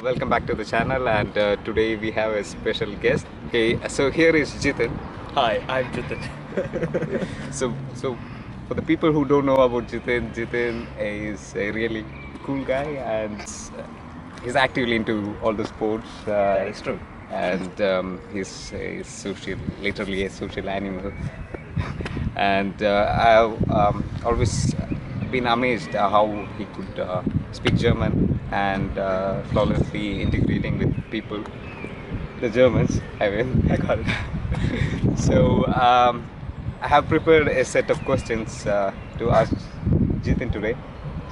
Welcome back to the channel, and today we have a special guest. Okay, so here is Jithin. Hi, I'm Jithin. So for the people who don't know about Jithin, Jithin is a really cool guy, and he's actively into all the sports. That is true. And he's a social, literally a social animal. And I've always been amazed how he could speak German and flawlessly integrating with people, the Germans. I mean, I got it. so I have prepared a set of questions to ask Jithin today.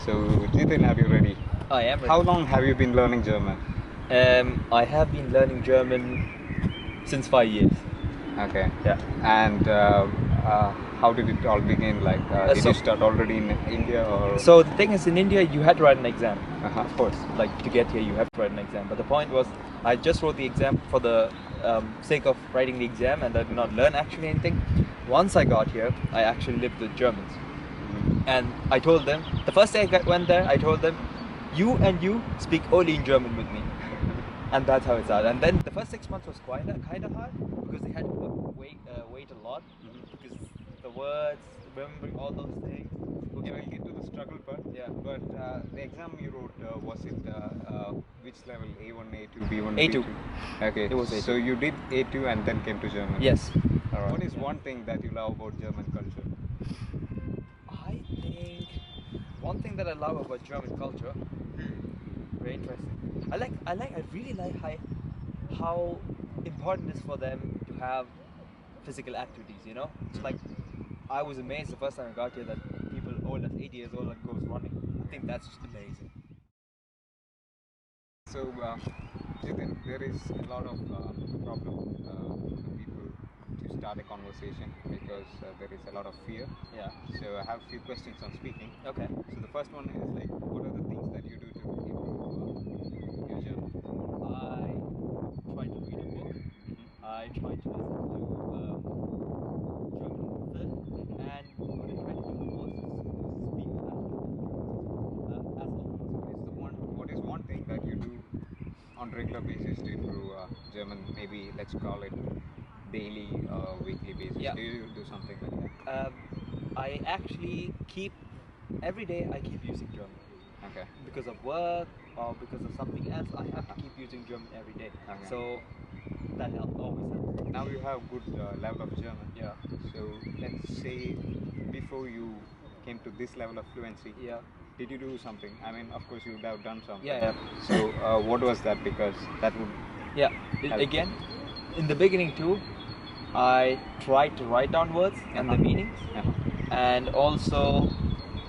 So Jithin, are you ready? I am ready. How long have you been learning German? I have been learning German since 5 years. Okay. Yeah. And how did it all begin? Like, did so- you start already in India or? So the thing is, in India, you had to write an exam. Uh-huh. Of course, like to get here, you have to write an exam. But the point was, I just wrote the exam for the sake of writing the exam, and I did not learn actually anything. Once I got here, I actually lived with Germans, and I told them the first day went there, I told them, you and you speak only in German with me. And that's how it started. And then the first 6 months was kind of hard because they had to wait a lot because the words, remembering all those things. Okay, we'll get to the struggle part. Yeah. But the exam you wrote, was it which level? A1, A2, B1, A2. B2? Okay. It was A2. So you did A2 and then came to German. Yes. Alright. What is one thing that you love about German culture? I think one thing that I love about German culture, very interesting. I really like how important it is for them to have physical activities. You know, it's like I was amazed the first time I got here that people old as 80 years old goes running. I think that's just amazing. So, Jithin, there is a lot of problem for people to start a conversation because there is a lot of fear. Yeah. So I have a few questions on speaking. Okay. So the first one is like, what are the things that you do to improve your German? I try to read a book. I try to listen to German film, and what I try to do the most is speak as often What is one thing that you do on regular basis to improve German? Maybe let's call it daily or weekly basis. Yeah. Do you do something like that? I actually keep every day. I keep using German Okay. because of work or because of something else. I have to keep using German every day. Okay. So that helps. Always helps. Now you have good level of German. Yeah. So let's say before you came to this level of fluency, Yeah. did you do something? I mean, of course you would have done something. Yeah. So what was that? Because that would. Yeah. Help. Again, in the beginning too, I tried to write down words and the meanings, and also,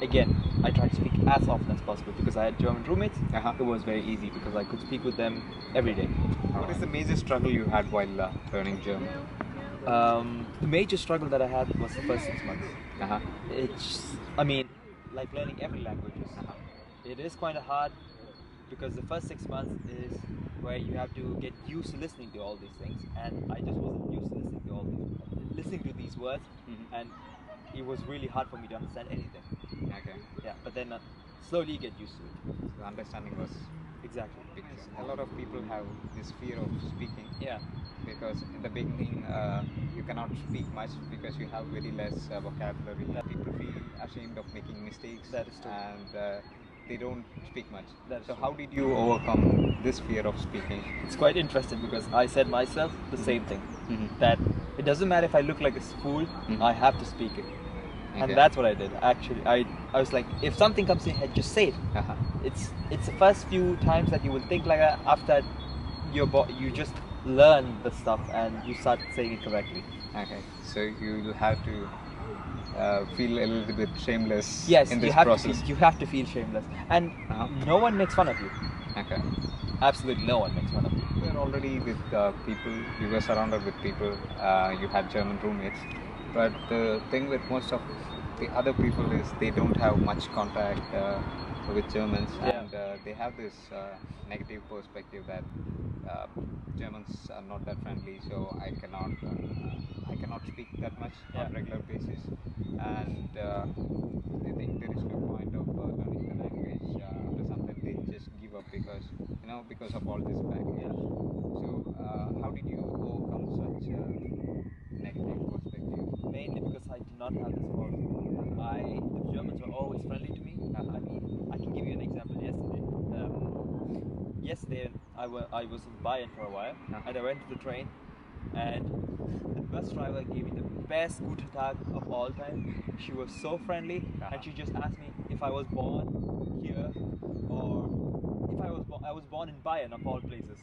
again, I tried to speak as often as possible because I had German roommates. It was very easy because I could speak with them every day. What is the major struggle you had while learning German? The major struggle that I had was the first 6 months. I mean, like learning every language. It is kind of hard because the first 6 months is where you have to get used to listening to all these things, and I just wasn't used to listening to these words, and it was really hard for me to understand anything. Okay. Yeah, but then slowly you get used to it. The understanding was Exactly. because a lot of people have this fear of speaking. Yeah. Because in the beginning you cannot speak much because you have very less vocabulary. People feel ashamed of making mistakes. That is true. And they don't speak much. That is So true. how did you overcome this fear of speaking? It's quite interesting because I said myself the same thing, that it doesn't matter if I look like a fool, I have to speak it. Okay. And that's what I did. Actually, I was like, if something comes in, just say it. It's the first few times that you will think like that. After you just learn the stuff and you start saying it correctly. Okay. So you will have to feel a little bit shameless Yes, in this you process. you have to feel shameless, and no one makes fun of you. Okay. Absolutely, no one makes fun of you. You were already with people, you were surrounded with people, you had German roommates. But the thing with most of the other people is they don't have much contact with Germans, and they have this negative perspective that Germans are not that friendly, so I cannot speak that much on regular basis, and they think there is no point of learning the language after some time they just give up because because of all this barrier. So how did you overcome such negative perspective? Mainly because I did not have this problem. The Germans were always friendly to me. I mean, I can give you an example. Yesterday I was in Bayern for a while, and I went to the train, and the bus driver gave me the best Guten Tag of all time. She was so friendly, and she just asked me if I was born here or if I was born in Bayern of all places.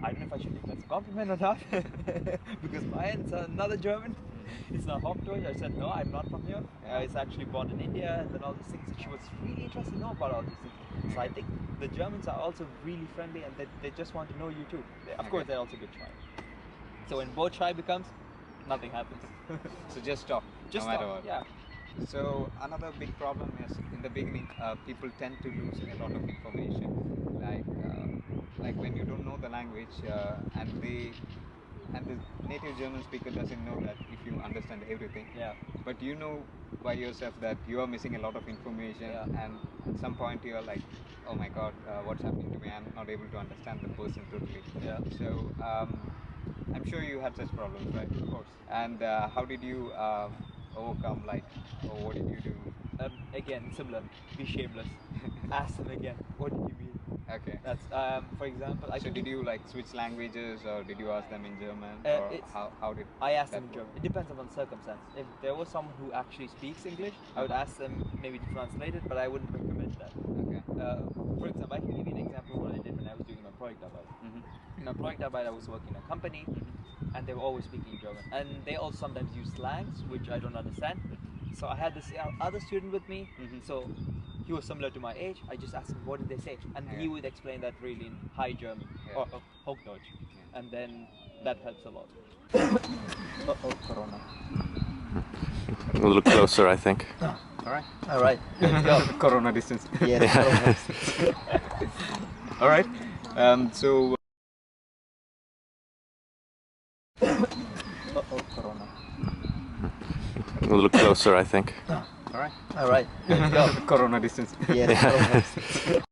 I don't know if I should take that as a compliment or not, because Bayern's another German. It's not Hochdeutsch. I said no, I'm not from here. It's actually born in India, and then all these things. And she was really interested to know about all these things. So I think the Germans are also really friendly, and they just want to know you too. Of course, they're also a bit shy. So when both shy becomes, nothing happens. So just stop, Just no matter stop, what. yeah. So another big problem is in the beginning, people tend to lose a lot of information. Like when you don't know the language, and the native German speaker doesn't know that if you understand everything. Yeah. But you know by yourself that you are missing a lot of information, and at some point you are like, oh my God, what's happening to me? I'm not able to understand the person totally. Yeah. So I'm sure you had such problems, right? Of course. And how did you overcome, or what did you do? Again, similar. Be shameless. Ask them again. What did you mean? Okay. That's for example. Did you switch languages, or did you ask them in German, or how did I asked them that in German. It depends upon the circumstance. If there was someone who actually speaks English, I would ask them maybe to translate it, but I wouldn't recommend that. Okay. For example, I can give you an example of what I did when I was doing my Projektarbeit. In my Projektarbeit, I was working in a company, and they were always speaking German, and they also sometimes use slangs which I don't understand. So I had this other student with me, so he was similar to my age. I just asked him what did they say, and he would explain that really in high German or Hochdeutsch, and then that helps a lot. Corona. A little closer, I think. All right. Go. Corona distance. Yes. Corona distance. All right. So. Corona. A little closer, I think. All right. All right. Go. Corona distance. Yes. Corona distance.